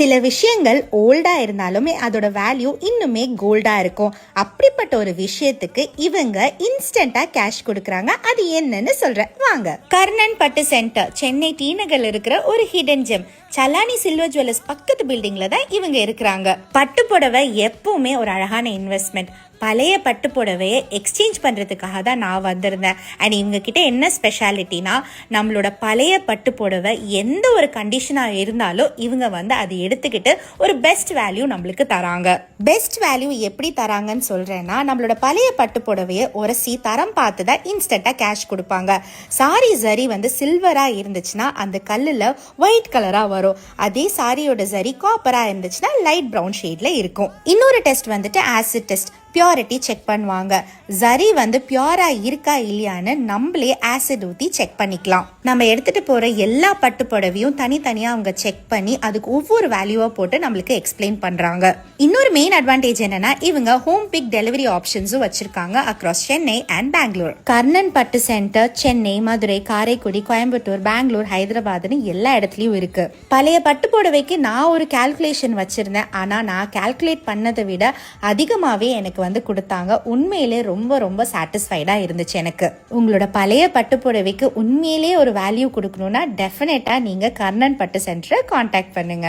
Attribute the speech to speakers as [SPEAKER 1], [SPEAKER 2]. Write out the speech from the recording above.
[SPEAKER 1] சில விஷயங்கள் ஓல்டா இருந்தாலுமே அதோட வேல்யூ இன்னுமே கோல்டா இருக்கும். அப்படிப்பட்ட ஒரு விஷயத்துக்கு இவங்க இன்ஸ்டன்டா கேஷ் கொடுக்கறாங்க. அது என்னன்னு சொல்றேன் வாங்க. கர்ணன் பட்டு சென்டர், சென்னை டி நகர்ல இருக்கிற ஒரு hidden GeM. Salani silver jewellers பக்கத்து பில்டிங்ல தான் இவங்க இருக்கிறாங்க. பட்டு புடவை எப்பவுமே ஒரு அழகான இன்வெஸ்ட்மெண்ட். பழைய பட்டு புடவையை எக்ஸ்சேஞ்ச் பண்றதுக்காக தான் நான் வந்திருந்தேன். அண்ட் இவங்க கிட்ட என்ன ஸ்பெஷாலிட்டினா, நம்மளோட பழைய பட்டு புடவை எந்த ஒரு கண்டிஷனா இருந்தாலும் இவங்க வந்து அதை எடுத்துக்கிட்டு ஒரு பெஸ்ட் வேல்யூ நம்மளுக்கு தராங்க. பெஸ்ட் வேல்யூ எப்படி தராங்கன்னு சொல்றேன்னா, நம்மளோட பழைய பட்டு புடவையை உரசி தரம் பார்த்து தான் இன்ஸ்டன்டா கேஷ் கொடுப்பாங்க. சாரி ஜரி வந்து சில்வரா இருந்துச்சுன்னா அந்த கல்லுல ஒயிட் கலரா வரும். அதே சாரியோட ஜரி காப்பரா இருந்துச்சுன்னா லைட் பிரவுன் ஷேட்ல இருக்கும். இன்னொரு டெஸ்ட் வந்துட்டு ஆசிட் டெஸ்ட். பியூரிட்டி செக் பண்ணுவாங்க. ஜரி வந்து பியூரா இருக்கா இல்லையான்னு நம்மளே ஆசிட் ஊத்தி செக் பண்ணிக்கலாம். நம்ம எடுத்துட்டு போற எல்லா பட்டு புடவையும் தனித்தனியா அவங்க செக் பண்ணி அதுக்கு ஒவ்வொரு வேல்யூவா போட்டு நம்மளுக்கு எக்ஸ்பிளைன் பண்றாங்க. இன்னொரு மெயின் அட்வான்டேஜ் என்னன்னா, இவங்க ஹோம் பிக் டெலிவரி ஆப்ஷன்ஸும் வச்சிருக்காங்க அக்ராஸ் சென்னை அண்ட் பெங்களூர். கர்ணன் பட்டு சென்டர் சென்னை, மதுரை, காரைக்குடி, கோயம்புத்தூர், பெங்களூர், ஹைதராபாத்னு எல்லா இடத்துலயும் இருக்கு. பழைய பட்டு புடவைக்கு நான் ஒரு கால்குலேஷன் வச்சிருந்தேன். ஆனா நான் கால்குலேட் பண்ணதை விட அதிகமாவே எனக்கு வந்து கொடுத்தாங்க. உண்மையிலே ரொம்ப ரொம்ப சாட்டிஸ்ஃபைடா இருந்துச்சு எனக்கு. உங்களோட பழைய பட்டு புடவைக்கு உண்மையிலே ஒரு வேல்யூ கொடுக்கணும்னா டெஃபினட்டா நீங்க கர்ணன் பட்டு சென்டரை கான்டாக்ட் பண்ணுங்க.